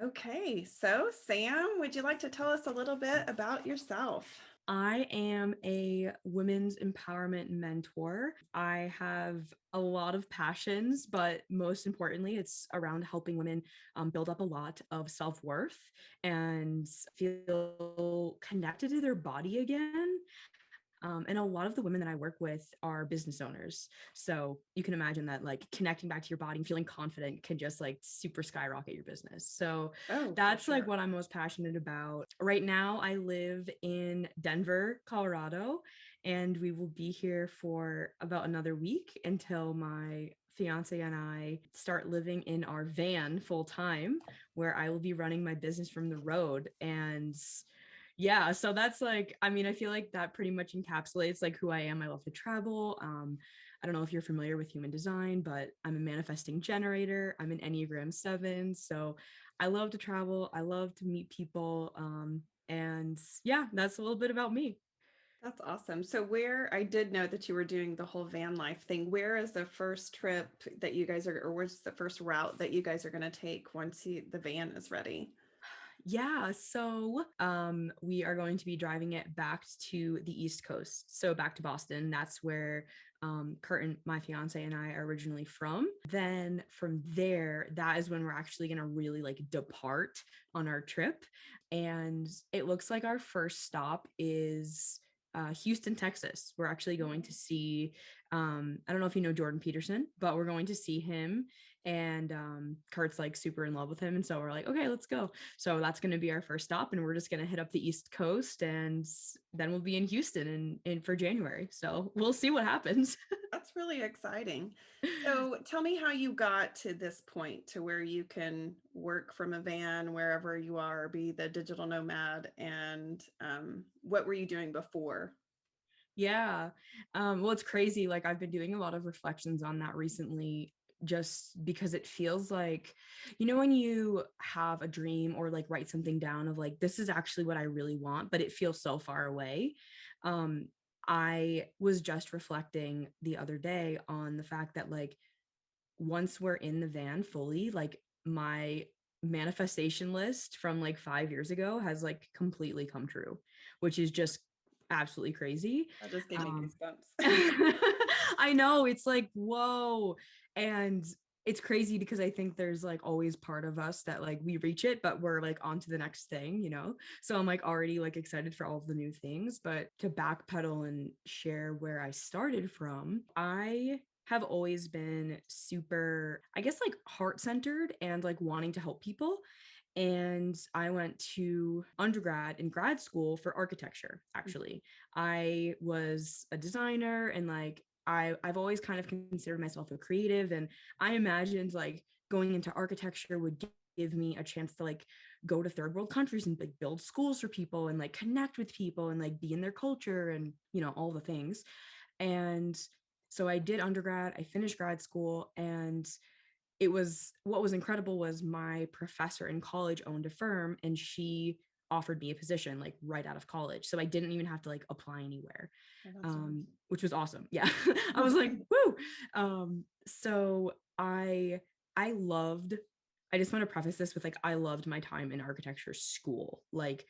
Okay, so Sam, would you like to tell us a little bit about yourself? I am a women's empowerment mentor. I have a lot of passions, but most importantly, it's around helping women build up a lot of self worth and feel connected to their body again. And a lot of the women that I work with are business owners. So you can imagine that like connecting back to your body and feeling confident can just like super skyrocket your business. So Oh, for that's like sure. what I'm most passionate about. Right now, I live in Denver, Colorado, and we will be here for about another week until my fiance and I start living in our van full time, where I will be running my business from the road. And yeah, so that's like, I mean, I feel like that pretty much encapsulates like who I am. I love to travel. I don't know if you're familiar with human design, but I'm a manifesting generator. I'm an Enneagram 7. So I love to travel. I love to meet people. And yeah, that's a little bit about me. That's awesome. So, where I did know that you were doing the whole van life thing, where is the first trip that you guys are, or what's the first route that you guys are going to take once the van is ready? Yeah, so we are going to be driving it back to the East Coast. So back to Boston. That's where Curtin, my fiance, and I are originally from. Then from there, that is when we're actually going to really like depart on our trip. And it looks like our first stop is Houston, Texas. We're actually going to see, I don't know if you know Jordan Peterson, but we're going to see him. And Kurt's like super in love with him. And so we're like, okay, let's go. So that's going to be our first stop. And we're just going to hit up the East Coast and then we'll be in Houston in for January. So we'll see what happens. That's really exciting. So, tell me how you got to this point to where you can work from a van wherever you are, be the digital nomad, and what were you doing before? Yeah. Well, it's crazy. Like I've been doing a lot of reflections on that recently, just because it feels like, when you have a dream or like write something down of like, this is actually what I really want, but it feels so far away. Um, I was just reflecting the other day on the fact that like once we're in the van fully, like my manifestation list from like 5 years ago has like completely come true, which is just absolutely crazy. That just gave me Um, goosebumps. I know it's like, whoa. And it's crazy because I think there's like always part of us that like we reach it, but we're like on to the next thing. So I'm like already like excited for all of the new things. But to backpedal and share where I started from, I have always been super, I guess, like heart centered and like wanting to help people. And I went to undergrad and grad school for architecture, actually. I was a designer and like I've always kind of considered myself a creative. And I imagined like going into architecture would give me a chance to like go to third world countries and like build schools for people and like connect with people and like be in their culture and, all the things. And so I did undergrad, I finished grad school, and it was what was incredible was my professor in college owned a firm and she offered me a position like right out of college. So I didn't even have to like apply anywhere, Oh, that's which was awesome. Yeah. I was like, awesome. woo. So I loved, I just want to preface this with like, I loved my time in architecture school. Like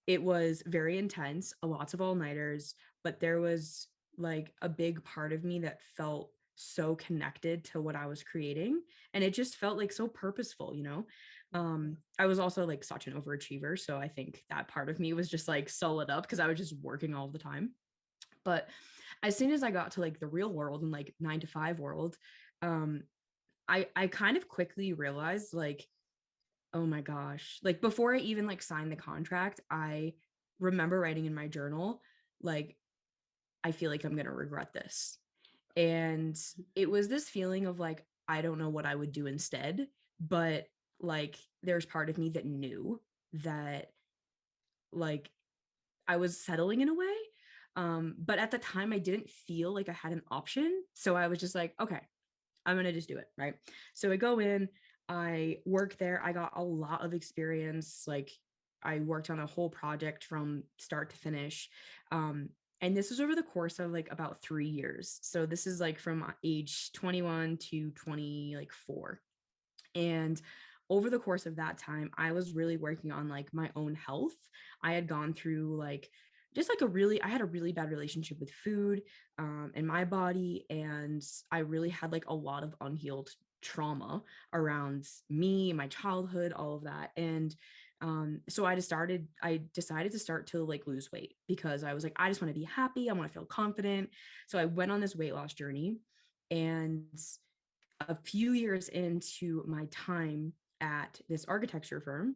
it was very intense, lots of all-nighters, but there was like a big part of me that felt so connected to what I was creating. And it just felt like so purposeful. I was also like such an overachiever. So I think that part of me was just like solid up because I was just working all the time. But as soon as I got to like the real world and like 9 to 5 world, um, I kind of quickly realized like, oh my gosh, like before I even like signed the contract, I remember writing in my journal, like, I feel like I'm gonna regret this. And it was this feeling of like, I don't know what I would do instead, but like there's part of me that knew that like I was settling in a way. But at the time I didn't feel like I had an option. So I was just like, okay, I'm gonna just do it. Right. So I go in, I work there, I got a lot of experience. Like I worked on a whole project from start to finish. And this was over the course of like about 3 years. So this is like from age 21 to 20 like 4. And over the course of that time, I was really working on like my own health. I had gone through like just like I had a really bad relationship with food and my body. And I really had like a lot of unhealed trauma around me, my childhood, all of that. And so I decided to start to like lose weight because I was like, I just want to be happy. I want to feel confident. So I went on this weight loss journey. And a few years into my time at this architecture firm,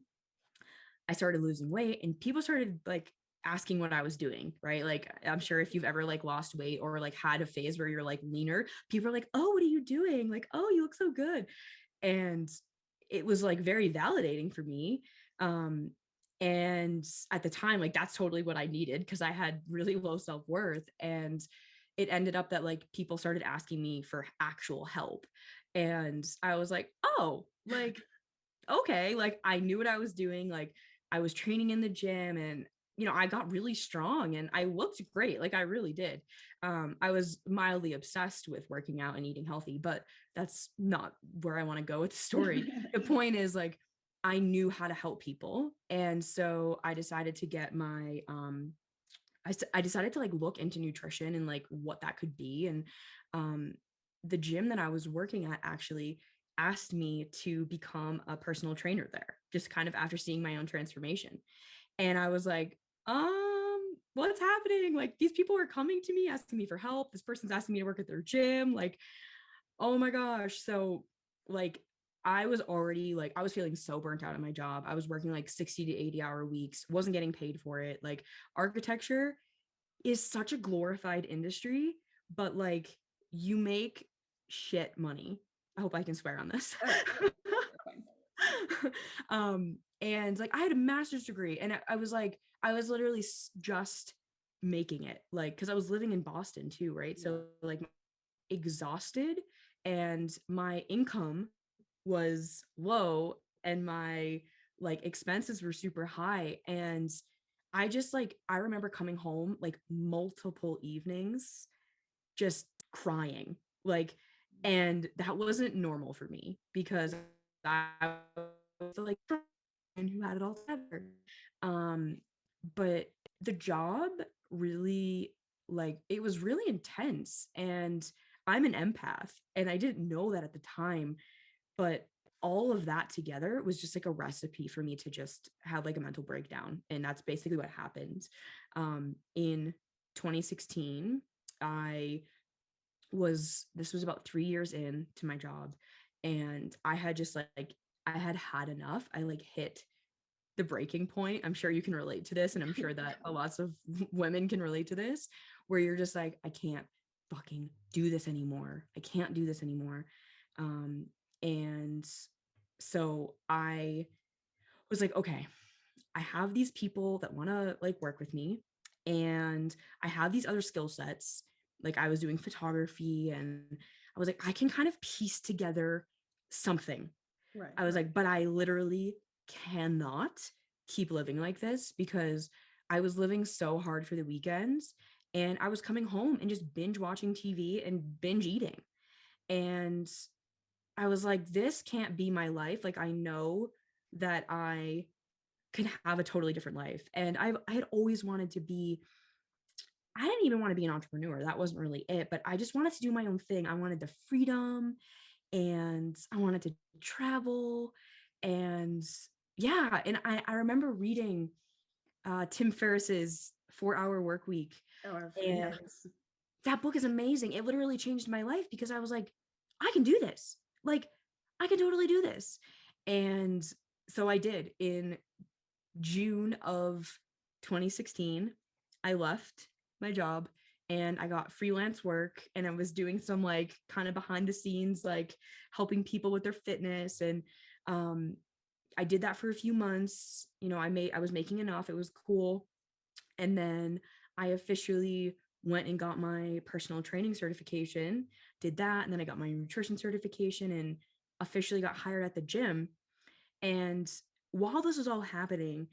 I started losing weight and people started like asking what I was doing, right? Like I'm sure if you've ever like lost weight or like had a phase where you're like leaner, people are like, "Oh, what are you doing?" Like, "Oh, you look so good." And it was like very validating for me. Um and at the time like that's totally what I needed because I had really low self-worth, and it ended up that like people started asking me for actual help. And I was like, "Oh, like okay." Like I knew what I was doing. Like I was training in the gym, and I got really strong and I looked great. Like I really did. I was mildly obsessed with working out and eating healthy, but that's not where I want to go with the story. The point is like I knew how to help people. And so I decided to get my I decided to like look into nutrition and like what that could be. And um, the gym that I was working at actually asked me to become a personal trainer there, just kind of after seeing my own transformation. And I was like, what's happening? Like these people are coming to me asking me for help. This person's asking me to work at their gym. Like, oh my gosh. So like I was already like I was feeling so burnt out at my job. I was working like 60 to 80-hour weeks, wasn't getting paid for it. Like architecture is such a glorified industry, but like you make shit money. I hope I can swear on this. Oh, you're fine. And like I had a master's degree, and I was like, I was literally just making it, like, because I was living in Boston too, right? Yeah. So like exhausted, and my income was low, and my like expenses were super high. And I remember coming home like multiple evenings just crying, like, and that wasn't normal for me because I was like and who had it all together. um but the job really, like, it was really intense, and I'm an empath and I didn't know that at the time. But all of that together was just like a recipe for me to just have like a mental breakdown. And that's basically what happened. In 2016, this was about 3 years in to my job. And I had just like, I had enough. I like hit the breaking point. I'm sure you can relate to this. And I'm sure that a lots of women can relate to this, where you're just like, I can't fucking do this anymore. I can't do this anymore. Um, and so I was like, okay, I have these people that want to like work with me, and I have these other skill sets. Like I was doing photography, and I was like, I can kind of piece together something. Right, I was right. like, but I literally cannot keep living like this because I was living so hard for the weekends, and I was coming home and just binge watching TV and binge eating. And I was like, this can't be my life. Like, I know that I could have a totally different life. And I had always wanted to be, I didn't even want to be an entrepreneur. That wasn't really it, but I just wanted to do my own thing. I wanted the freedom, and I wanted to travel. And yeah, and I remember reading Tim Ferriss's 4 Hour Work Week. Oh, I've yeah. And that book is amazing. It literally changed my life because I was like, I can do this. Like, I can totally do this. And so I did. In June of 2016, I left my job and I got freelance work, and I was doing some like kind of behind the scenes, like helping people with their fitness. And um, I did that for a few months. I was making enough. It was cool. And then I officially went and got my personal training certification, did that. And then I got my nutrition certification and officially got hired at the gym. And while this was all happening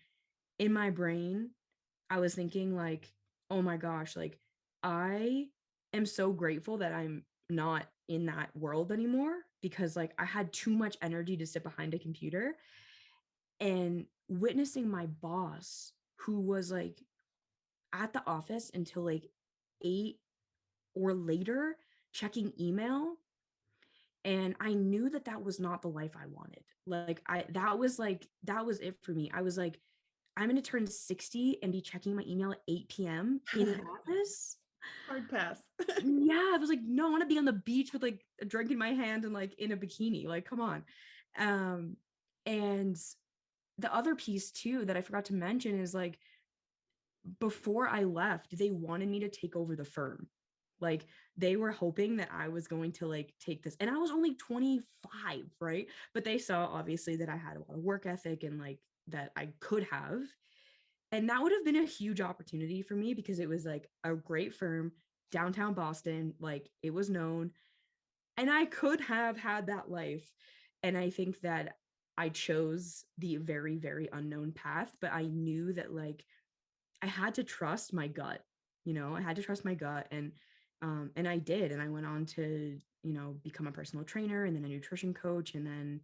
in my brain, I was thinking, like, oh my gosh, like, I am so grateful that I'm not in that world anymore because like I had too much energy to sit behind a computer. And witnessing my boss, who was like at the office until like 8 or later, checking email, and I knew that that was not the life I wanted. Like I that was it for me. I was like, I'm going to turn 60 and be checking my email at 8 p.m. in an office. Hard pass. Yeah, I was like, no, I want to be on the beach with like a drink in my hand and like in a bikini. Like, come on. um and the other piece too that I forgot to mention is like, before I left, they wanted me to take over the firm. Like they were hoping that I was going to like take this. And I was only 25, right? But they saw obviously that I had a lot of work ethic and like that I could have. And that would have been a huge opportunity for me because it was like a great firm, downtown Boston, like it was known, and I could have had that life. And I think that I chose the very, very unknown path, but I knew that like I had to trust my gut. I had to trust my gut, and I did. And I went on to, become a personal trainer and then a nutrition coach. And then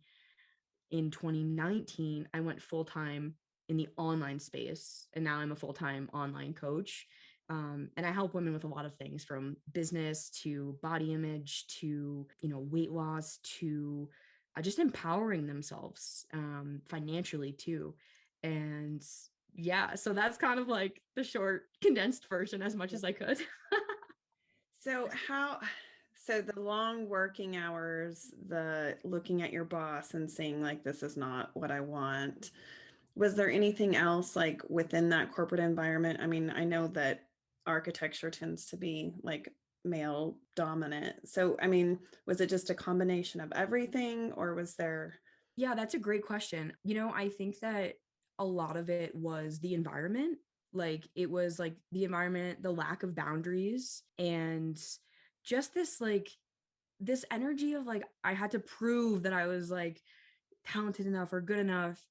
in 2019, I went full time in the online space, and now I'm a full time online coach. And I help women with a lot of things from business to body image to weight loss to just empowering themselves financially too. And yeah, so that's kind of like the short, condensed version as much Yeah. as I could. So so the long working hours, the looking at your boss and seeing like this is not what I want. Was there anything else like within that corporate environment? I mean, I know that architecture tends to be like male dominant. So, I mean, was it just a combination of everything or was there? Yeah, that's a great question. I think that a lot of it was the environment. Like it was like the environment, the lack of boundaries, and just this energy of like I had to prove that I was like talented enough or good enough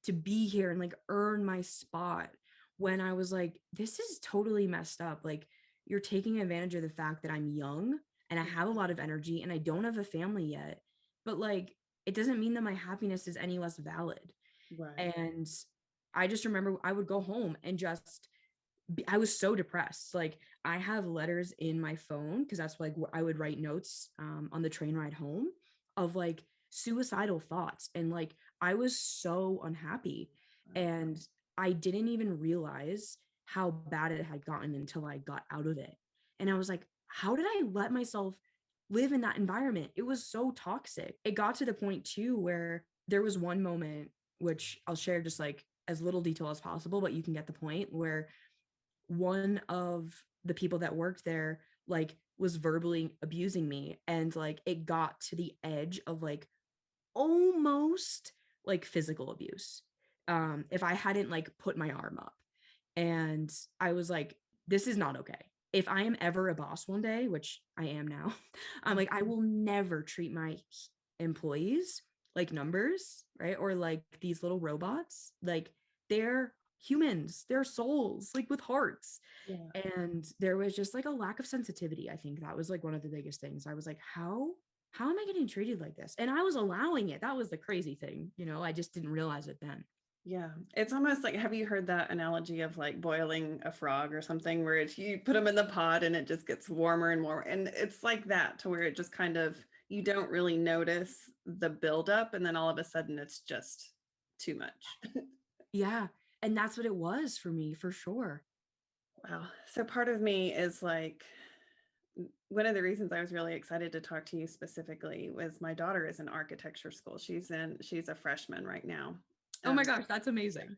to be here and like earn my spot, when I was like, this is totally messed up. Like you're taking advantage of the fact that I'm young and I have a lot of energy and I don't have a family yet. But like it doesn't mean that my happiness is any less valid. Right. And I just remember I would go home and just I was so depressed. Like I have letters in my phone because that's like I would write notes on the train ride home of like suicidal thoughts, and like I was so unhappy, and I didn't even realize how bad it had gotten until I got out of it. And I was like, how did I let myself live in that environment? It was so toxic. It got to the point too where there was one moment, which I'll share just like as little detail as possible, but you can get the point, where one of the people that worked there like was verbally abusing me, and like it got to the edge of like almost like physical abuse if I hadn't like put my arm up. And I was like, this is not okay. If I am ever a boss one day, which I am now, I'm like, I will never treat my employees like numbers, right? Or like these little robots. Like they're humans, they're souls, like with hearts. Yeah. And there was just like a lack of sensitivity. I think that was like one of the biggest things. I was like, how am I getting treated like this? And I was allowing it. That was the crazy thing. I just didn't realize it then. Yeah. It's almost like, have you heard that analogy of like boiling a frog or something where you put them in the pot and it just gets warmer and warmer? And it's like that to where it just kind of, you don't really notice the buildup. And then all of a sudden it's just too much. Yeah. And that's what it was for me, for sure. Wow. So part of me is like, one of the reasons I was really excited to talk to you specifically was my daughter is in architecture school. She's a freshman right now. Oh my Um, gosh, that's amazing.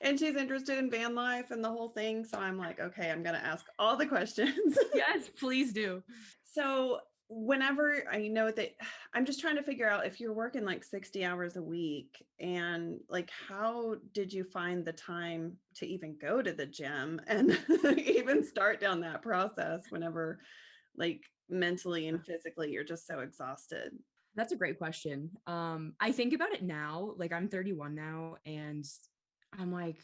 and she's interested in van life and the whole thing. So I'm like, okay, I'm going to ask all the questions. Yes, please do. So whenever I know that I'm just trying to figure out if you're working like 60 hours a week and like how did you find the time to even go to the gym and even start down that process whenever like mentally and physically you're just so exhausted? That's a great question. I think about it now, like I'm 31 now, and I'm like,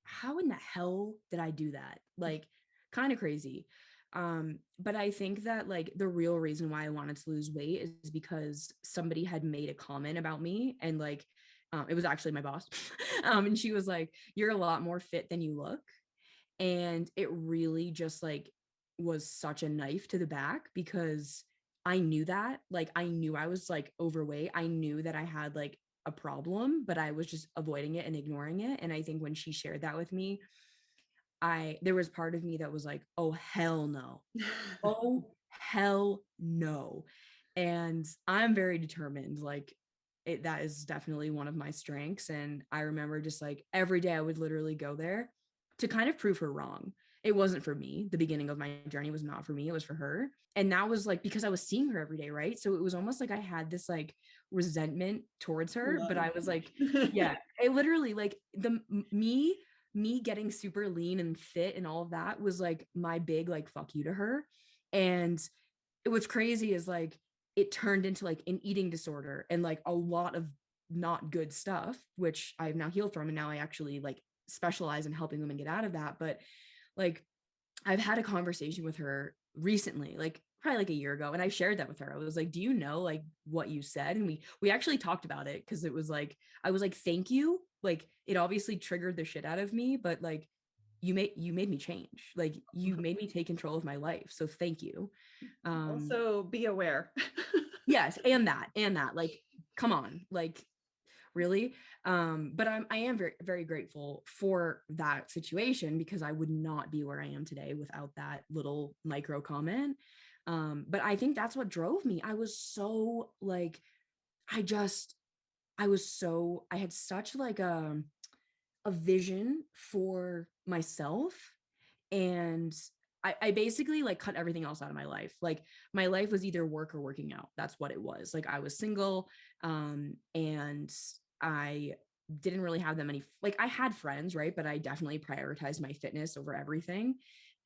how in the hell did I do that? Like, kind of crazy. But I think that like the real reason why I wanted to lose weight is because somebody had made a comment about me, and like it was actually my boss. And she was like, "You're a lot more fit than you look." And it really just like was such a knife to the back, because I knew that, like I knew I was like overweight. I knew that I had like a problem, but I was just avoiding it and ignoring it. And I think when she shared that with me, I there was part of me that was like, "Oh hell no. Oh hell no." And I'm very determined. Like that is definitely one of my strengths. And I remember just like every day I would literally go there to kind of prove her wrong. It wasn't for me. The beginning of my journey was not for me. It was for her. And that was like because I was seeing her every day, right? So it was almost like I had this like resentment towards her, but Love. I was like, yeah, it literally like me getting super lean and fit and all of that was like my big like fuck you to her. And what's crazy is like it turned into like an eating disorder and like a lot of not good stuff, which I've now healed from. And now I actually like specialize in helping women get out of that. But like I've had a conversation with her recently, like probably like a year ago, and I shared that with her. I was like, "Do you know like what you said?" And we actually talked about it, because it was like I was like, "Thank you." Like it obviously triggered the shit out of me, but like you made me change. Like you made me take control of my life. So thank you. Um Also, be aware. yes, and that like come on, like really. But I am very very grateful for that situation, because I would not be where I am today without that little micro comment. But I think that's what drove me. I was so like I just I had such like a vision for myself, and I basically like cut everything else out of my life. Like my life was either work or working out. That's what it was. Like I was single, and I didn't really have that many. Like I had friends, right? But I definitely prioritized my fitness over everything.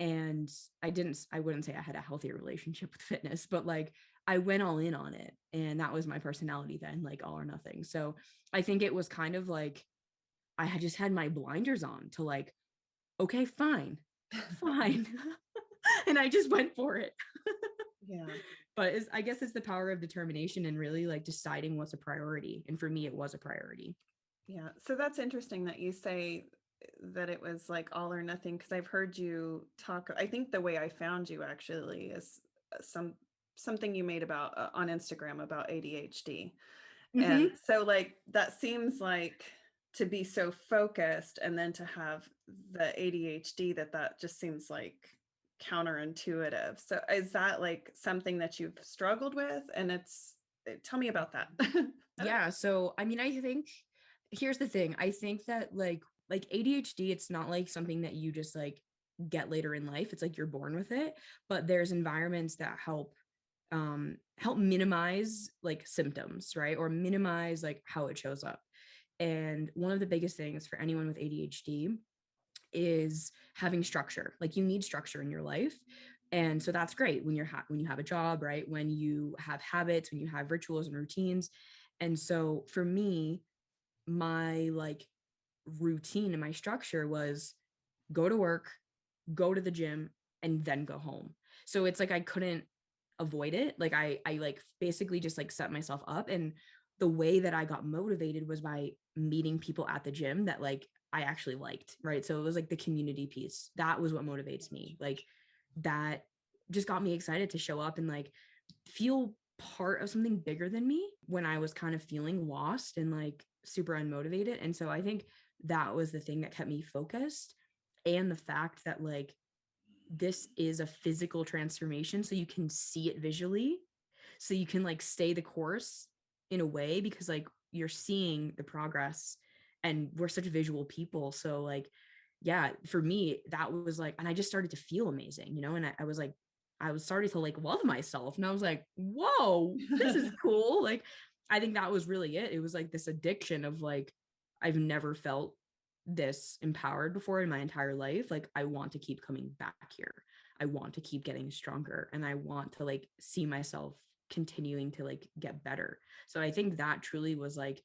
And I wouldn't say I had a healthy relationship with fitness, but like I went all in on it, and that was my personality then, like all or nothing. So I think it was kind of like I had just had my blinders on to like, okay, fine, fine. And I just went for it. Yeah. But I guess it's the power of determination and really like deciding what's a priority. And for me, it was a priority. Yeah. So that's interesting that you say that it was like all or nothing, because I've heard you talk. I think the way I found you actually is something you made about on Instagram about ADHD. And Mm-hmm. so like that seems like to be so focused and then to have the ADHD, that just seems like counterintuitive. So is that like something that you've struggled with? And tell me about that. Yeah. So, I mean, I think here's the thing. I think that like ADHD, it's not like something that you just like get later in life. It's like you're born with it, but there's environments that help minimize like symptoms, right? Or minimize like how it shows up. And one of the biggest things for anyone with ADHD is having structure. Like you need structure in your life. And so that's great when when you have a job, right? When you have habits, when you have rituals and routines. And so for me, my like routine and my structure was go to work, go to the gym, and then go home. So it's like I couldn't avoid it. Like I like basically just like set myself up. And the way that I got motivated was by meeting people at the gym that like I actually liked, right? So it was like the community piece. That was what motivates me. Like that just got me excited to show up and like feel part of something bigger than me when I was kind of feeling lost and like super unmotivated. And so I think that was the thing that kept me focused, and the fact that like this is a physical transformation, so you can see it visually, so you can like stay the course in a way, because like you're seeing the progress, and we're such visual people. So like yeah, for me that was like, and I just started to feel amazing, and I was like I was starting to like love myself, and I was like, whoa, this is cool. Like I think that was really it. It was like this addiction of like I've never felt this empowered before in my entire life. Like I want to keep coming back here. I want to keep getting stronger, and I want to like see myself continuing to like get better. So I think that truly was like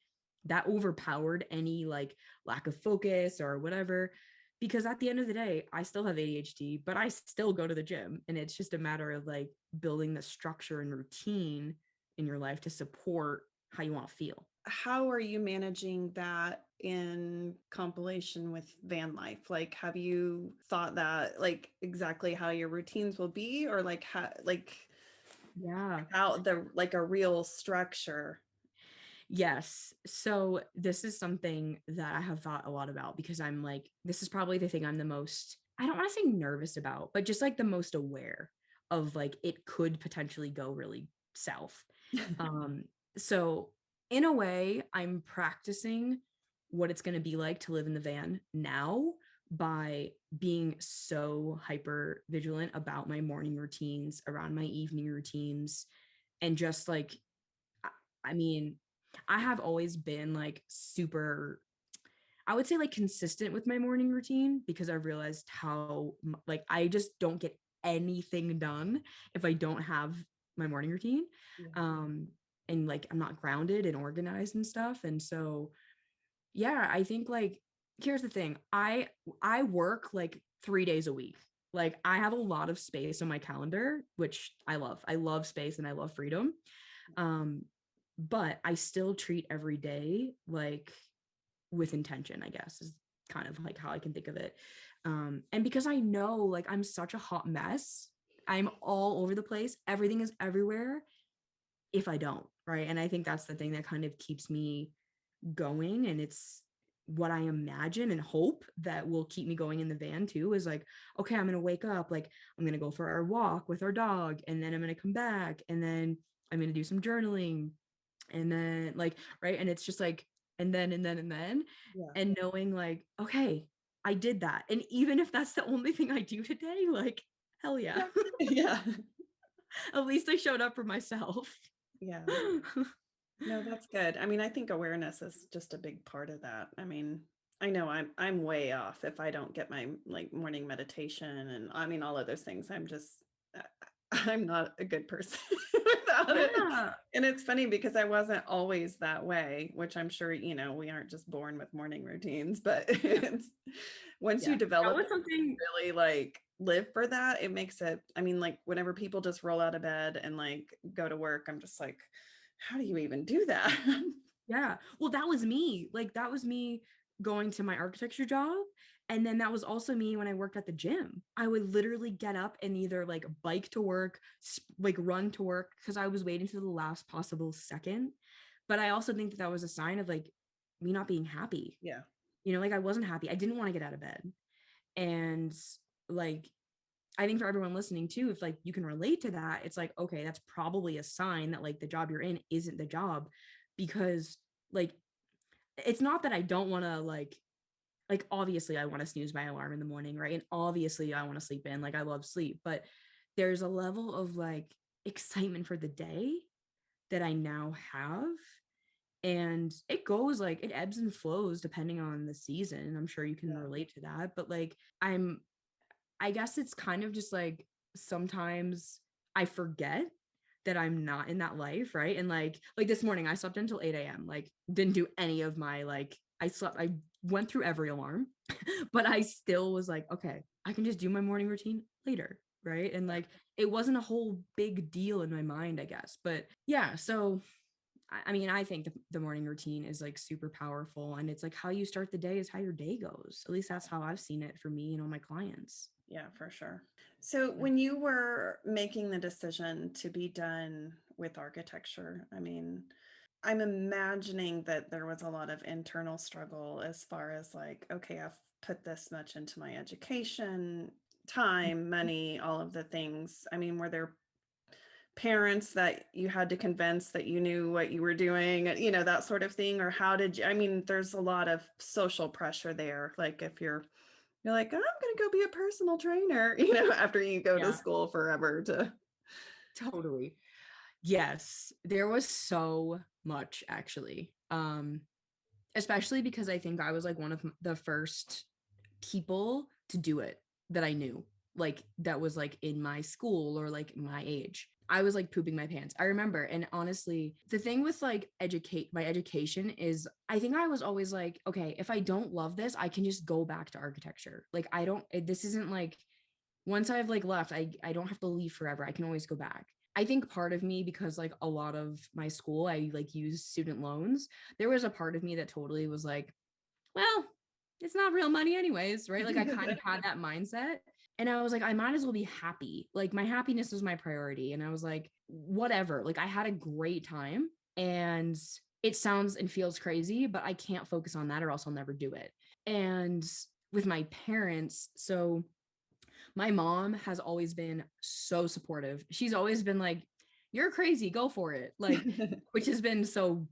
that overpowered any like lack of focus or whatever. because at the end of the day, I still have ADHD, but I still go to the gym. And it's just a matter of like building the structure and routine in your life to support how you want to feel. How are you managing that in compilation with van life? Like, have you thought that like exactly how your routines will be, or like how Yeah. out the like a real structure? Yes. So this is something that I have thought a lot about because I'm like, this is probably the thing I'm the most, I don't want to say nervous about, but just like the most aware of like it could potentially go really south. Um, so in a way, I'm practicing what it's going to be like to live in the van now by being so hyper vigilant about my morning routines, around my evening routines, and just like I I mean, I have always been like super, I would say like consistent with my morning routine because I've realized how like I just don't get anything done if I don't have my morning routine. Yeah. Um and like I'm not grounded and organized and stuff. And so yeah, I think like here's the thing. I work like 3 days a week. Like I have a lot of space on my calendar, which I love. I love space and I love freedom. Um, but I still treat every day like with intention, I guess, is kind of like how I can think of it. And because I know like I'm such a hot mess, I'm all over the place, everything is everywhere if I don't, right? And I think that's the thing that kind of keeps me going. And it's what I imagine and hope that will keep me going in the van too is like, okay, I'm going to wake up, like, I'm going to go for our walk with our dog, and then I'm going to come back, and then I'm going to do some journaling, and then like, right. And it's just like, and then, Yeah. and knowing like, okay, I did that. And even if that's the only thing I do today, like, hell yeah. Yeah. Yeah. At least I showed up for myself. Yeah. No, that's good. I mean, I think awareness is just a big part of that. I mean, I know I'm way off if I don't get my like morning meditation, and I mean all of those things. I'm just I'm not a good person without it. Yeah. And it's funny because I wasn't always that way, which I'm sure, we aren't just born with morning routines, but it's once you Yeah. That develop was it, something. really like live for that, it makes it, I mean, like whenever people just roll out of bed and like go to work, I'm just like, how do you even do that? Yeah. Well, that was me. Like that was me going to my architecture job. And then that was also me when I worked at the gym. I would literally get up and either like bike to work, like run to work because I was waiting to the last possible second. But I also think that that was a sign of like me not being happy. Yeah. Like I wasn't happy. I didn't want to get out of bed. And like I think for everyone listening too, if like you can relate to that, it's like, okay, that's probably a sign that like the job you're in isn't the job, because like it's not that I don't want to like obviously I want to snooze my alarm in the morning, right? And obviously I want to sleep in, like I love sleep, but there's a level of like excitement for the day that I now have. And it goes like it ebbs and flows depending on the season. I'm sure you can Yeah. relate to that, but like I guess it's kind of just like sometimes I forget that I'm not in that life, right? And like this morning I slept until 8 a.m. Like didn't do any of my like I went through every alarm, but I still was like, okay, I can just do my morning routine later, right? And like it wasn't a whole big deal in my mind, I guess. But yeah, so I mean, I think the morning routine is like super powerful, and it's like how you start the day is how your day goes. At least that's how I've seen it for me and all my clients. Yeah, for sure. So Yeah. when you were making the decision to be done with architecture, I mean, I'm imagining that there was a lot of internal struggle as far as like, okay, I've put this much into my education, time, money, all of the things. I mean, were there parents that you had to convince that you knew what you were doing, that sort of thing? Or how did you, I mean, there's a lot of social pressure there. Like if you're like, I'm going to go be a personal trainer, after you go to Yeah, school forever to. totally. Yes, there was so much actually. Especially because I think I was like one of the first people to do it that I knew, like that was like in my school or like my age. I was like pooping my pants. I remember. And honestly, the thing with like my education is I think I was always like, okay, if I don't love this, I can just go back to architecture. Like I don't this isn't like once I've like left, I don't have to leave forever. I can always go back. I think part of me, because like a lot of my school, I like use student loans. There was a part of me that totally was like, well, it's not real money anyways, right? Like I kind of had that mindset. And I was like, I might as well be happy. Like my happiness was my priority. And I was like, whatever. Like I had a great time. And it sounds and feels crazy, but I can't focus on that or else I'll never do it. And with my parents, so my mom has always been so supportive. She's always been like, you're crazy, go for it. Like, which has been so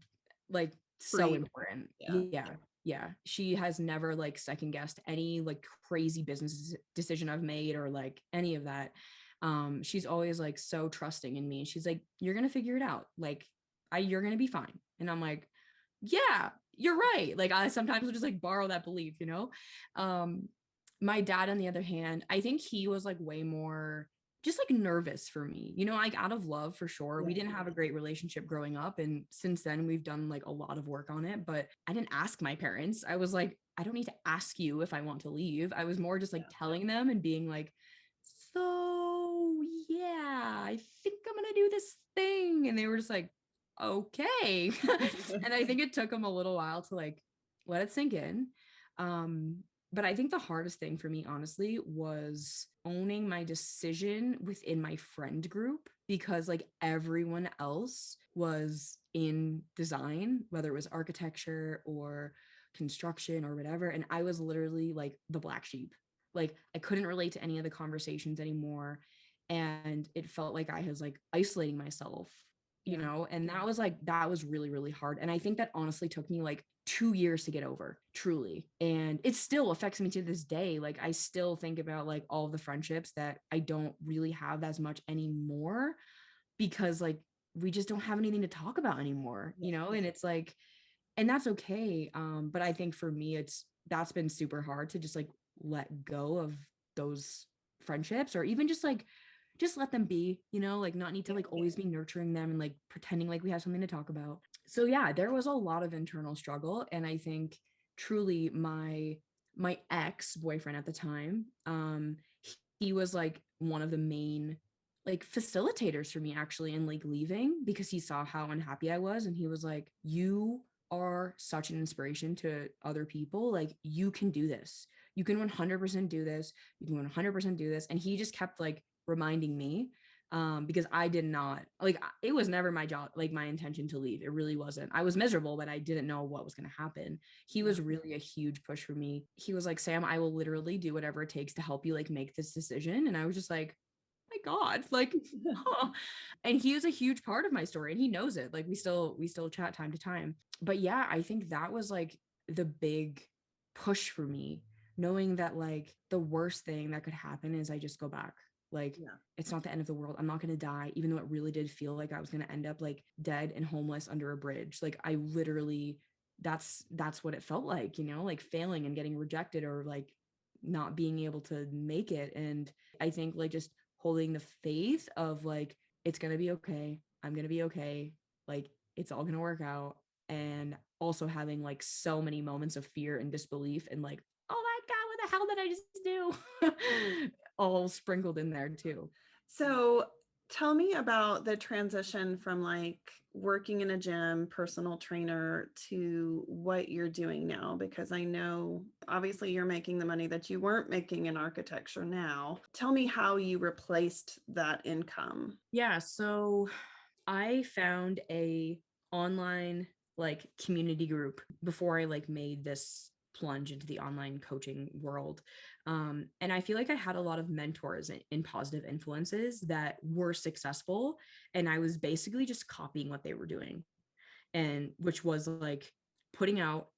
like so Free. important. Yeah. Yeah. Yeah. She has never like second guessed any like crazy business decision I've made or like any of that. She's always like so trusting in me. She's like, you're gonna figure it out. Like, you're gonna be fine. And I'm like, yeah, you're right. Like I sometimes will just like borrow that belief, you know? Um, my dad, on the other hand, I think he was like way more just like nervous for me, you know, like out of love for sure. We Yeah. didn't have a great relationship growing up. And since then, we've done like a lot of work on it. But I didn't ask my parents. I was like, I don't need to ask you if I want to leave. I was more just like Yeah. telling them and being like, so yeah, I think I'm going to do this thing. And they were just like, okay. And I think it took them a little while to like let it sink in. Um, but I think the hardest thing for me, honestly, was owning my decision within my friend group because, like, everyone else was in design, whether it was architecture or construction or whatever. And I was literally like the black sheep. Like, I couldn't relate to any of the conversations anymore. And it felt like I was like isolating myself, you Yeah. know, and that was like, that was really, really hard. And I think that honestly took me like 2 years to get over, truly. And it still affects me to this day. Like I still think about like all of the friendships that I don't really have as much anymore because like we just don't have anything to talk about anymore, Yeah. you know? And it's like, and that's okay. But I think for me, that's been super hard to just like let go of those friendships or even just let them be, you know, like not need to Yeah. like always be nurturing them and like pretending like we have something to talk about. So yeah, there was a lot of internal struggle. And I think truly my ex-boyfriend at the time, he was like one of the main like facilitators for me actually in like leaving because he saw how unhappy I was and he was like, you are such an inspiration to other people. Like you can do this. You can 100% do this. You can 100% do this. And he just kept like reminding me because I did not like it was never my job, like my intention to leave. It really wasn't. I was miserable, but I didn't know what was going to happen. He Yeah. was really a huge push for me. He was like, Sam, I will literally do whatever it takes to help you like make this decision. And I was just like, my God, like, huh. And he is a huge part of my story and he knows it. Like we still chat time to time. But yeah, I think that was like the big push for me, knowing that like the worst thing that could happen is I just go back. Like Yeah. it's not the end of the world. I'm not going to die, even though it really did feel like I was going to end up like dead and homeless under a bridge. Like I literally, that's what it felt like, you know, like failing and getting rejected or like not being able to make it. And I think like just holding the faith of like, it's going to be okay. I'm going to be okay. Like it's all going to work out. And also having like so many moments of fear and disbelief and like, oh my God, what the hell did I just do? All sprinkled in there too. So tell me about the transition from like working in a gym, personal trainer to what you're doing now, because I know obviously you're making the money that you weren't making in architecture now. Tell me how you replaced that income. Yeah, so I found a online like community group before I like made this plunge into the online coaching world. And I feel like I had a lot of mentors and positive influences that were successful. And I was basically just copying what they were doing. And which was like putting out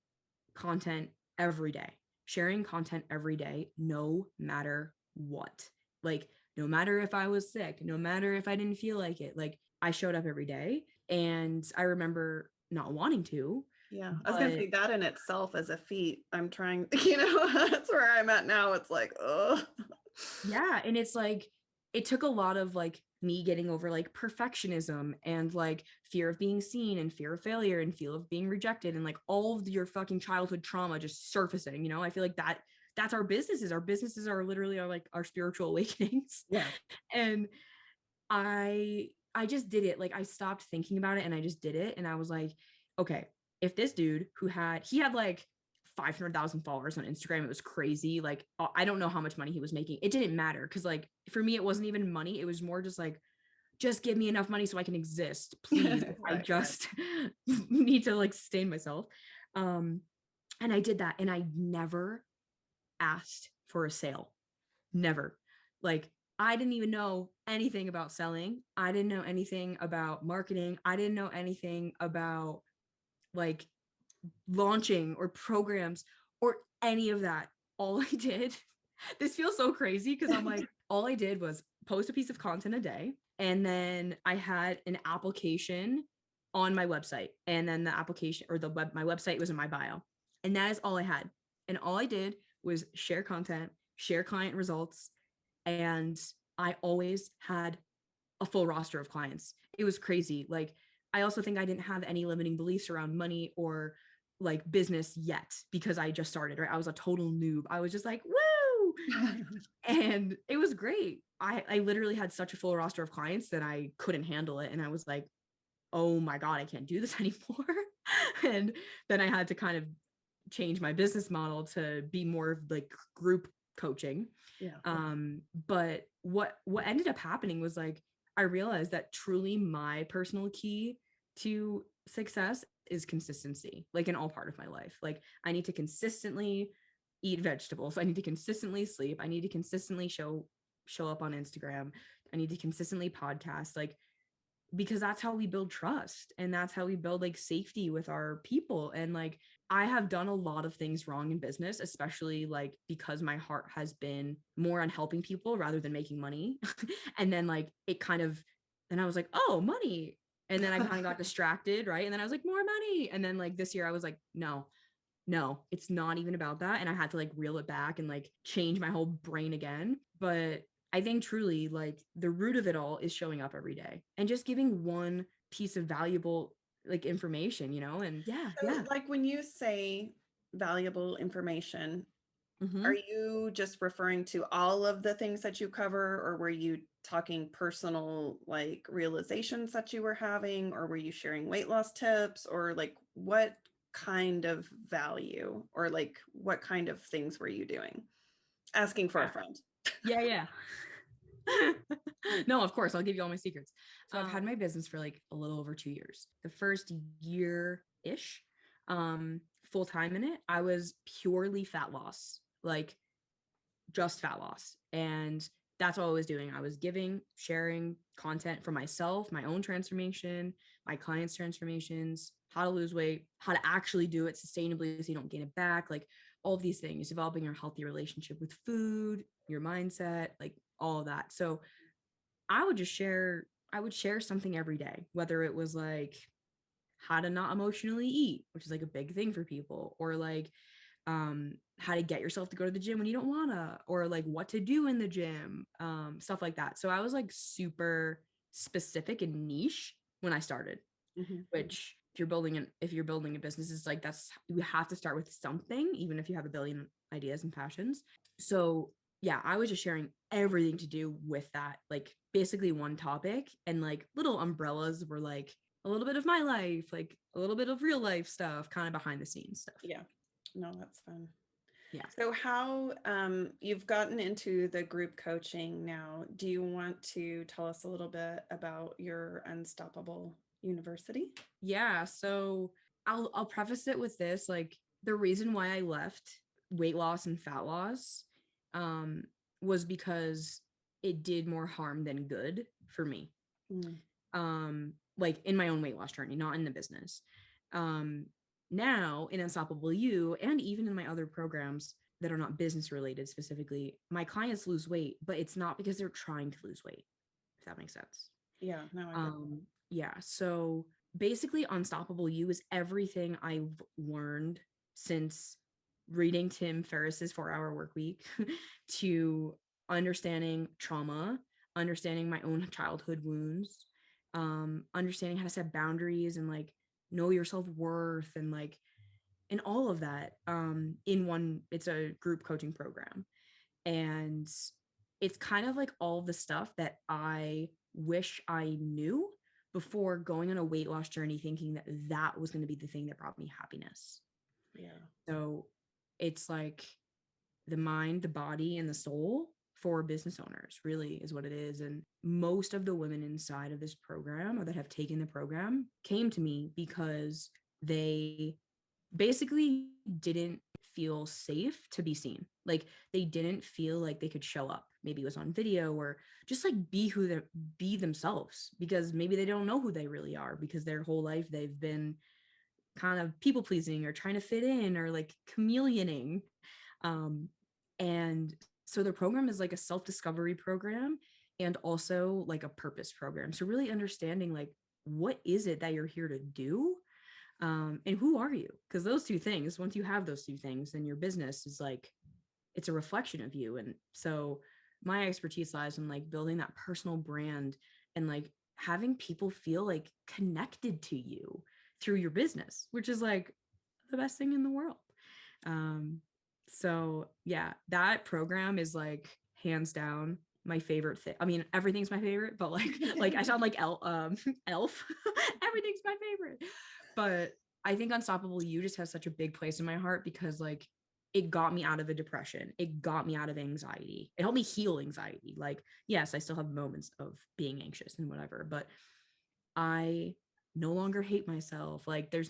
content every day, sharing content every day, no matter what. Like, no matter if I was sick, no matter if I didn't feel like it, like I showed up every day. And I remember not wanting to, Yeah, I was gonna but say that in itself as a feat. I'm trying, that's where I'm at now. It's like, oh, yeah. And it's like, it took a lot of like me getting over like perfectionism and like fear of being seen and fear of failure and fear of being rejected and like all of your fucking childhood trauma just surfacing. I feel like that's our businesses. Our businesses are literally like our spiritual awakenings. Yeah. And I just did it. Like I stopped thinking about it and I just did it. And I was like, okay, if this dude he had like 500,000 followers on Instagram, it was crazy. Like I don't know how much money he was making. It didn't matter because like for me, it wasn't even money. It was more just like, just give me enough money so I can exist, please. I Right, right. just need to like sustain myself. Um, and I did that, and I never asked for a sale. Never. Like I didn't even know anything about selling. I didn't know anything about marketing. I didn't know anything about like launching or programs or any of that. All I did, this feels so crazy because I'm like, all I did was post a piece of content a day. And then I had an application on my website. And then the application or my website was in my bio. And that is all I had. And all I did was share content, share client results. And I always had a full roster of clients. It was crazy. Like, I also think I didn't have any limiting beliefs around money or like business yet because I just started, right? I was a total noob. I was just like, woo. And it was great. I literally had such a full roster of clients that I couldn't handle it. And I was like, oh my God, I can't do this anymore. And then I had to kind of change my business model to be more of like group coaching. Yeah. But what ended up happening was like I realized that truly my personal key to success is consistency, like in all part of my life. Like I need to consistently eat vegetables. I need to consistently sleep. I need to consistently show up on Instagram. I need to consistently podcast. Like because that's how we build trust and that's how we build like safety with our people. And like I have done a lot of things wrong in business, especially like because my heart has been more on helping people rather than making money. And then like it kind of, then I was like, oh, money. And then I kind of got distracted, right? And then I was like, more money. And then like this year I was like, no, it's not even about that. And I had to like reel it back and like change my whole brain again. But I think truly like the root of it all is showing up every day and just giving one piece of valuable like information, and yeah, So, yeah. like when you say valuable information, are Hmm. you just referring to all of the things that you cover, or were you talking personal like realizations that you were having, or were you sharing weight loss tips, or like what kind of value, or like what kind of things were you doing? Asking for a Yeah. friend. Yeah, yeah. No, of course, I'll give you all my secrets. So I've had Um, my business for like a little over 2 years. The first year ish, full time in it, I was purely fat loss, like just fat loss. And that's all I was doing. I was giving, sharing content for myself, my own transformation, my clients' transformations, how to lose weight, how to actually do it sustainably so you don't gain it back, like all of these things, developing your healthy relationship with food, your mindset, like all of that. So I would share something every day, whether it was like how to not emotionally eat, which is like a big thing for people, or like how to get yourself to go to the gym when you don't wanna, or like what to do in the gym, stuff like that. So I was like super specific and niche when I started, mhm. which if you're building a business, it's like that's you have to start with something, even if you have a billion ideas and passions. So yeah, I was just sharing everything to do with that, like basically one topic, and like little umbrellas were like a little bit of my life, like a little bit of real life stuff, kind of behind the scenes stuff. Yeah, no, that's fun. Yeah. So how you've gotten into the group coaching now, do you want to tell us a little bit about your Unstoppable University? Yeah, so I'll preface it with this, like the reason why I left weight loss and fat loss um was because it did more harm than good for me. Mm, Like in my own weight loss journey, not in the business. Um Now in Unstoppable You and even in my other programs that are not business related specifically, my clients lose weight, but it's not because they're trying to lose weight, if that makes sense. yeah, no, I get that. Yeah, so basically Unstoppable You is everything I've learned since reading Tim Ferriss's 4 Hour Work Week to understanding trauma, understanding my own childhood wounds, understanding how to set boundaries and like know your self-worth and like and all of that in one. It's a group coaching program, and it's kind of like all the stuff that I wish I knew before going on a weight loss journey, thinking that that was going to be the thing that brought me happiness. Yeah. So it's like the mind, the body, and the soul for business owners, really, is what it is. And most of the women inside of this program or that have taken the program came to me because they basically didn't feel safe to be seen. Like they didn't feel like they could show up. Maybe it was on video or just like be themselves, because maybe they don't know who they really are because their whole life they've been kind of people pleasing or trying to fit in or like chameleoning. And so the program is like a self-discovery program and also like a purpose program. So really understanding like what is it that you're here to do, and who are you? Because those two things, once you have those two things, then your business is like it's a reflection of you. And so my expertise lies in like building that personal brand and like having people feel like connected to you through your business, which is like the best thing in the world. Um, so yeah, that program is like hands down my favorite thing. I mean, everything's my favorite, but like I sound like Elf. Everything's my favorite. But I think Unstoppable You just has such a big place in my heart because like it got me out of a depression. It got me out of anxiety. It helped me heal anxiety. Like, yes, I still have moments of being anxious and whatever, but I no longer hate myself. Like there's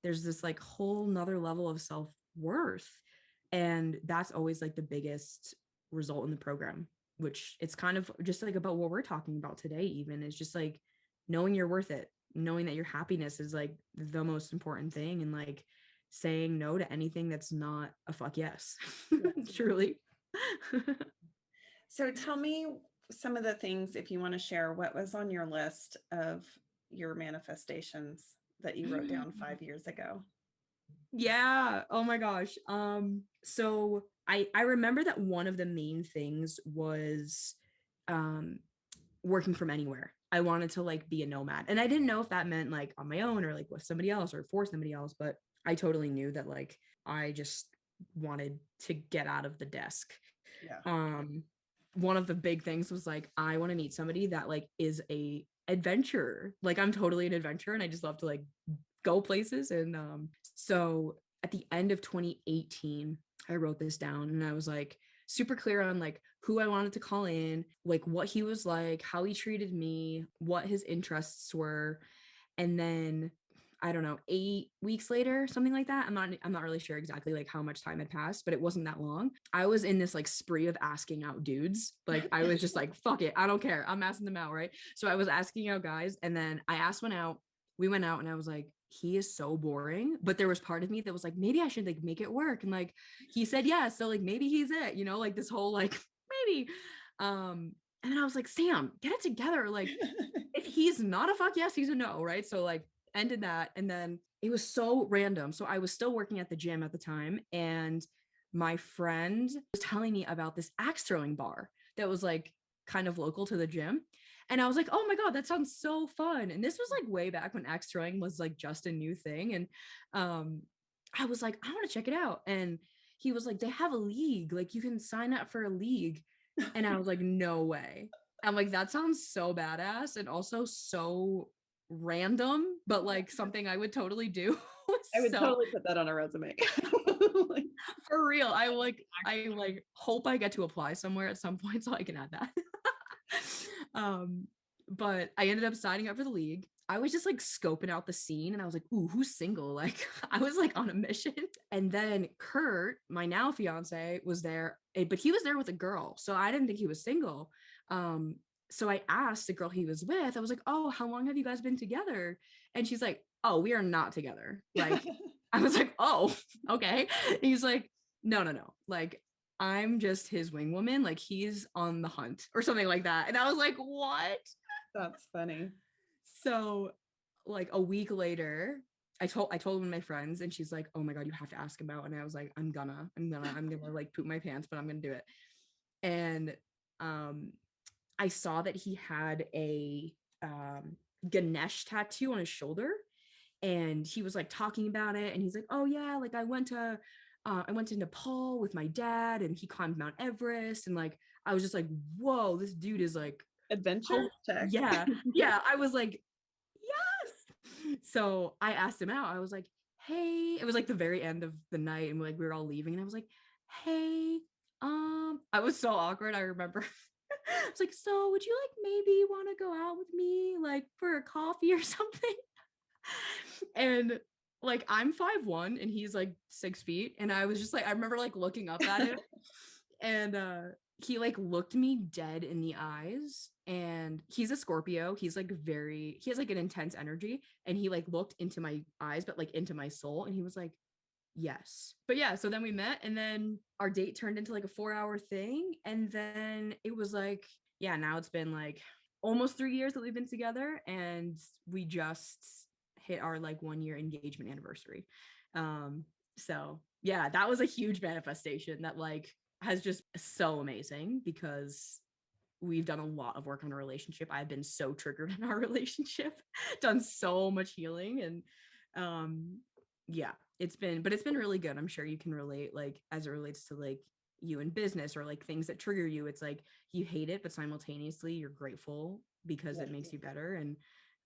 this like whole nother level of self-worth. And that's always like the biggest result in the program, which it's kind of just like about what we're talking about today, even is just like knowing you're worth it, knowing that your happiness is like the most important thing, and like saying no to anything that's not a fuck yes. Yeah. Truly. So tell me some of the things, if you want to share, what was on your list of your manifestations that you wrote down 5 years ago? Yeah. Oh my gosh. So I remember that one of the main things was um working from anywhere. I wanted to like be a nomad. And I didn't know if that meant like on my own or like with somebody else or for somebody else, but I totally knew that like I just wanted to get out of the desk. Yeah. um One of the big things was like I want to meet somebody that like is a adventurer. Like I'm totally an adventurer and I just love to like go places. And so at the end of 2018 I wrote this down and I was like super clear on like who I wanted to call in, like what he was like, how he treated me, what his interests were. And then I don't know, 8 weeks later, something like that. I'm not really sure exactly like how much time had passed, but it wasn't that long. I was in this like spree of asking out dudes. Like I was just like, fuck it, I don't care. I'm asking them out, right? So I was asking out guys, and then I asked one out. We went out, and I was like, he is so boring. But there was part of me that was like, maybe I should like make it work. And like he said yes, so like maybe he's it, like this whole like maybe. And then I was like, Sam, get it together. Like if he's not a fuck yes, he's a no, right? So like ended that. And then it was so random. So I was still working at the gym at the time, and my friend was telling me about this axe throwing bar that was like kind of local to the gym. And I was like, oh my God, that sounds so fun. And this was like way back when axe throwing was like just a new thing. And I was like, I want to check it out. And he was like, they have a league, like you can sign up for a league. And I was like, no way. I'm like, that sounds so badass and also so random, but like something I would totally do. I would So totally put that on a resume. Like, for real, I hope I get to apply somewhere at some point so I can add that. um, but I ended up signing up for the league. I was just like scoping out the scene and I was like, ooh, who's single? Like I was like on a mission. And then Kurt, my now fiance, was there, but he was there with a girl. So I didn't think he was single. So I asked the girl he was with, I was like, oh, how long have you guys been together? And she's like, oh, we are not together. Like, I was like, oh, okay. And he's like, no, no, no. Like, I'm just his wing woman. Like, he's on the hunt or something like that. And I was like, what? that's funny. So, like a week later, I told one of my friends, and she's like, oh my God, you have to ask him out. And I was like, I'm gonna like poop my pants, but I'm gonna do it. And I saw that he had a Ganesh tattoo on his shoulder, and he was like talking about it, and he's like, oh yeah, like I went to Nepal with my dad and he climbed Mount Everest, and like I was just like, whoa, this dude is like, Adventure oh check. yeah, yeah. I was like, yes. So I asked him out. I was like, hey, it was like the very end of the night, and like we were all leaving, and I was like, hey, I was so awkward. I remember I was like, so would you like maybe want to go out with me like for a coffee or something? And like I'm 5'1" and he's like 6 feet. And I was just like, I remember like looking up at him, and he like looked me dead in the eyes, and he's a Scorpio. He's like he has like an intense energy, and he like looked into my eyes, but like into my soul, and he was like, yes. But yeah, so then we met, and then our date turned into like a 4-hour thing, and then it was like, yeah, now it's been like almost 3 years that we've been together, and we just hit our like 1 year engagement anniversary. So yeah, that was a huge manifestation that like has just so amazing, because we've done a lot of work on our relationship. I've been so triggered in our relationship, done so much healing, and um yeah, it's been really good. I'm sure you can relate, like as it relates to like you in business or like things that trigger you. It's like you hate it, but simultaneously you're grateful because it Yes. makes you better. And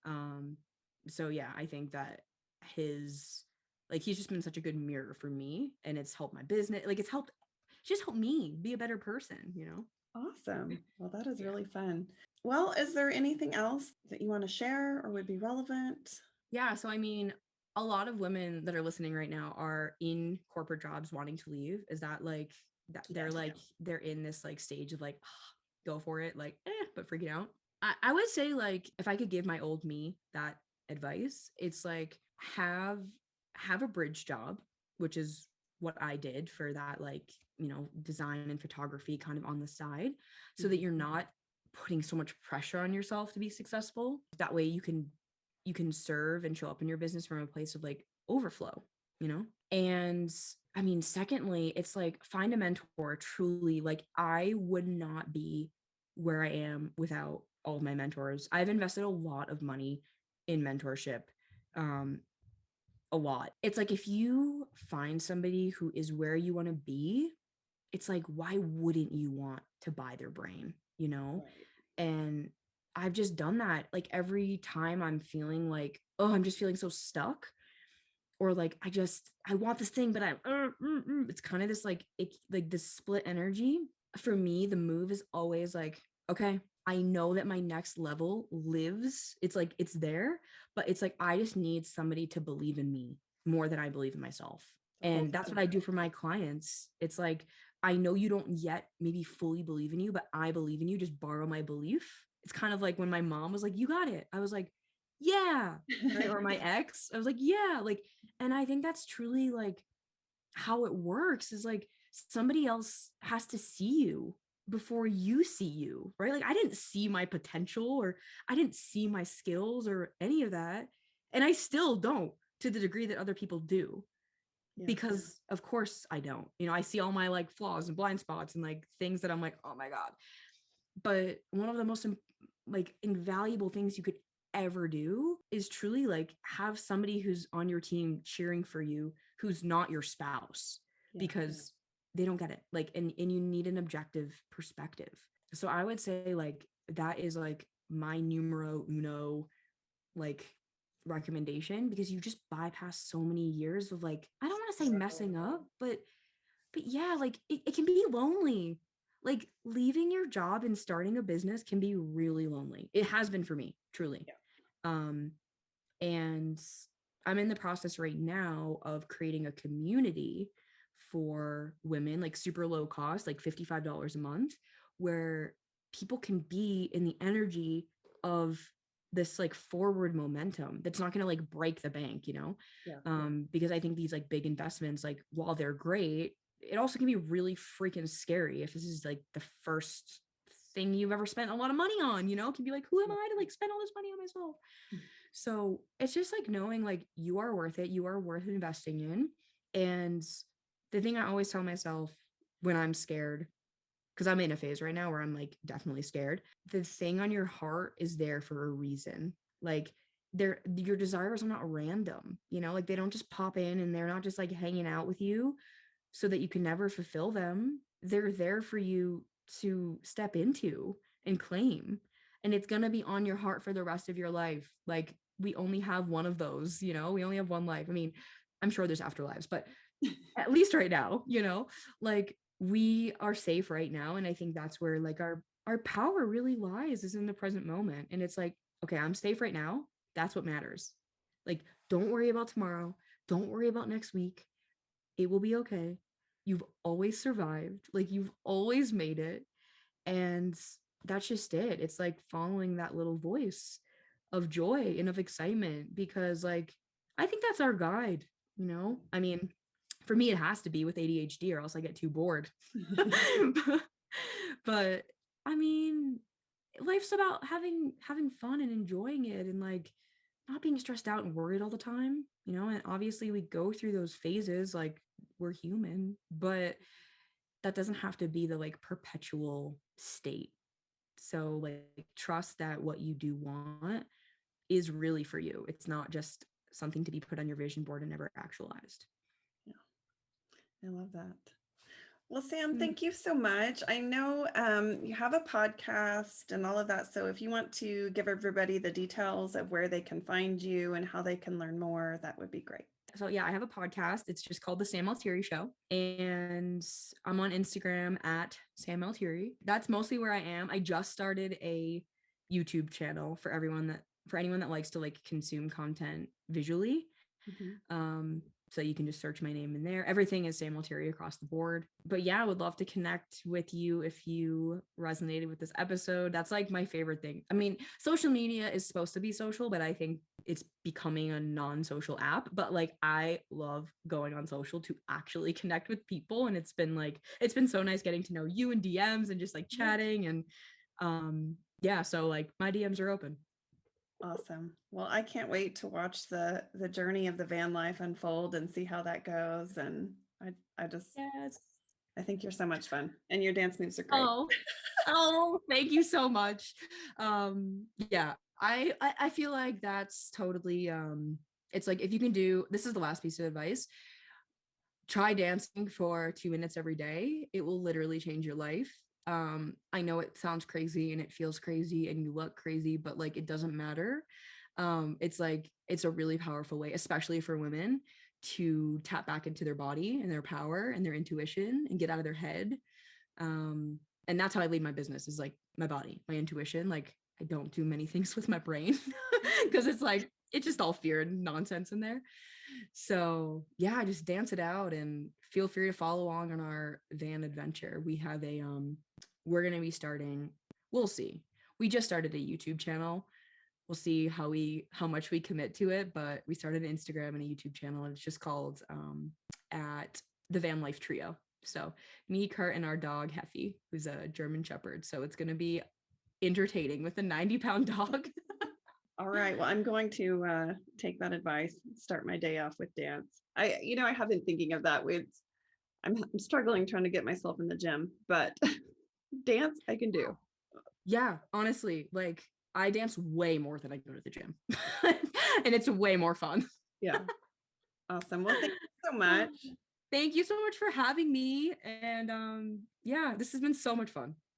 um so yeah, I think that his like he's just been such a good mirror for me, and it's helped my business. Like it's just helped me be a better person, you know? Awesome. Well, that is Yeah. really fun. Well, is there anything else that you want to share or would be relevant? Yeah. So, I mean, a lot of women that are listening right now are in corporate jobs wanting to leave. Is that like that they're Yes. like, they're in this like stage of like, go for it, like, but freaking out? I would say, like, if I could give my old me that advice, it's like, have a bridge job, which is what I did for that, like, design and photography kind of on the side, so that Mhm. you're not putting so much pressure on yourself to be successful. That way you can serve and show up in your business from a place of like overflow, you know? And I mean, secondly, it's like find a mentor. Truly, like I would not be where I am without all of my mentors. I've invested a lot of money in mentorship. Um, a lot. It's like if you find somebody who is where you want to be, it's like, why wouldn't you want to buy their brain, you know? Right. And I've just done that. Like every time I'm feeling like, oh, I'm just feeling so stuck, or like I want this thing, but it's kind of this like like this split energy. For me, the move is always like, okay, I know that my next level lives. It's like it's there, but it's like I just need somebody to believe in me more than I believe in myself. The whole And that's what time. I do for my clients. It's like I know you don't yet maybe fully believe in you, but I believe in you. Just borrow my belief. It's kind of like when my mom was like, "You got it." I was like, "Yeah." Right? Or my ex, I was like, "Yeah." Like, and I think that's truly like how it works, is like somebody else has to see you before you see you, right? Like I didn't see my potential, or I didn't see my skills or any of that. And I still don't, to the degree that other people do, Yes. because of course I don't. I see all my like flaws and blind spots and like things that I'm like, oh my God. But one of the most like invaluable things you could ever do is truly like have somebody who's on your team cheering for you, who's not your spouse, Yeah. because they don't get it, like, and you need an objective perspective. So I would say like that is like my numero uno like recommendation, because you just bypass so many years of like, I don't want to say messing up, but yeah, like it can be lonely. Like leaving your job and starting a business can be really lonely. It has been for me, truly. Yeah. Um, and I'm in the process right now of creating a community for women, like super low cost, like $55 a month, where people can be in the energy of this like forward momentum that's not going to like break the bank, Yeah. because I think these like big investments, like while they're great, it also can be really freaking scary if this is like the first thing you've ever spent a lot of money on. It can be like, who am Yeah. I to like spend all this money on myself? So it's just like knowing like you are worth it, you are worth investing in. And the thing I always tell myself when I'm scared, because I'm in a phase right now where I'm like definitely scared. The thing on your heart is there for a reason. Like your desires are not random, you know, like they don't just pop in and they're not just like hanging out with you so that you can never fulfill them. They're there for you to step into and claim. And it's going to be on your heart for the rest of your life. Like we only have one of those, you know, we only have one life. I mean, I'm sure there's afterlives, but at least right now, you know, like we are safe right now. And I think that's where like our power really lies is in the present moment. And it's like, okay, I'm safe right now. That's what matters. Like, don't worry about tomorrow. Don't worry about next week. It will be okay. You've always survived. Like you've always made it. And that's just it. It's like following that little voice of joy and of excitement because like I think that's our guide, you know? I mean, for me it has to be with ADHD or else I get too bored. But I mean, life's about having fun and enjoying it and like not being stressed out and worried all the time, you know? And obviously we go through those phases like we're human, but that doesn't have to be the like perpetual state. So like trust that what you do want is really for you. It's not just something to be put on your vision board and never actualized. Yeah, I love that. Well, Sam, Mm. thank you so much. I know you have a podcast and all of that. So if you want to give everybody the details of where they can find you and how they can learn more, that would be great. So yeah, I have a podcast. It's just called the Sam Altieri Show, and I'm on Instagram at Sam Altieri. That's mostly where I am. I just started a YouTube channel for anyone that likes to like consume content visually. Mhm. So you can just search my name in there. Everything is Sam Altieri across the board. But yeah, I would love to connect with you if you resonated with this episode. That's like my favorite thing. I mean, social media is supposed to be social, but I think it's becoming a non-social app. But like I love going on social to actually connect with people. And it's been so nice getting to know you in DMs and just like Yeah. chatting. And yeah, so like my DMs are open. Awesome. Well, I can't wait to watch the journey of the van life unfold and see how that goes. And I just Yes. I think you're so much fun and your dance moves are great. Oh, oh, thank you so much. Yeah, I feel like that's totally it's like if you can do this is the last piece of advice. Try dancing for 2 minutes every day. It will literally change your life. I know it sounds crazy and it feels crazy and you look crazy, but like it doesn't matter. It's like it's a really powerful way, especially for women, to tap back into their body and their power and their intuition and get out of their head. um and that's how I lead my business is like my body, my intuition. Like I don't do many things with my brain because it's like it's just all fear and nonsense in there. So yeah, just dance it out and feel free to follow along on our van adventure. We have a we're going to be starting, we'll see, we just started a YouTube channel. We'll see how much we commit to it, but we started an Instagram and a YouTube channel and it's just called at the Van Life Trio. So me, Kurt, and our dog Heffy, who's a German Shepherd. So it's going to be entertaining with a 90-pound dog. All right. Well, I'm going to take that advice, start my day off with dance. I have been thinking of that with, I'm struggling trying to get myself in the gym, but dance I can do. Yeah, honestly, like I dance way more than I go to the gym. And it's way more fun. Yeah. Awesome. Well, thank you so much. Thank you so much for having me. And yeah, this has been so much fun.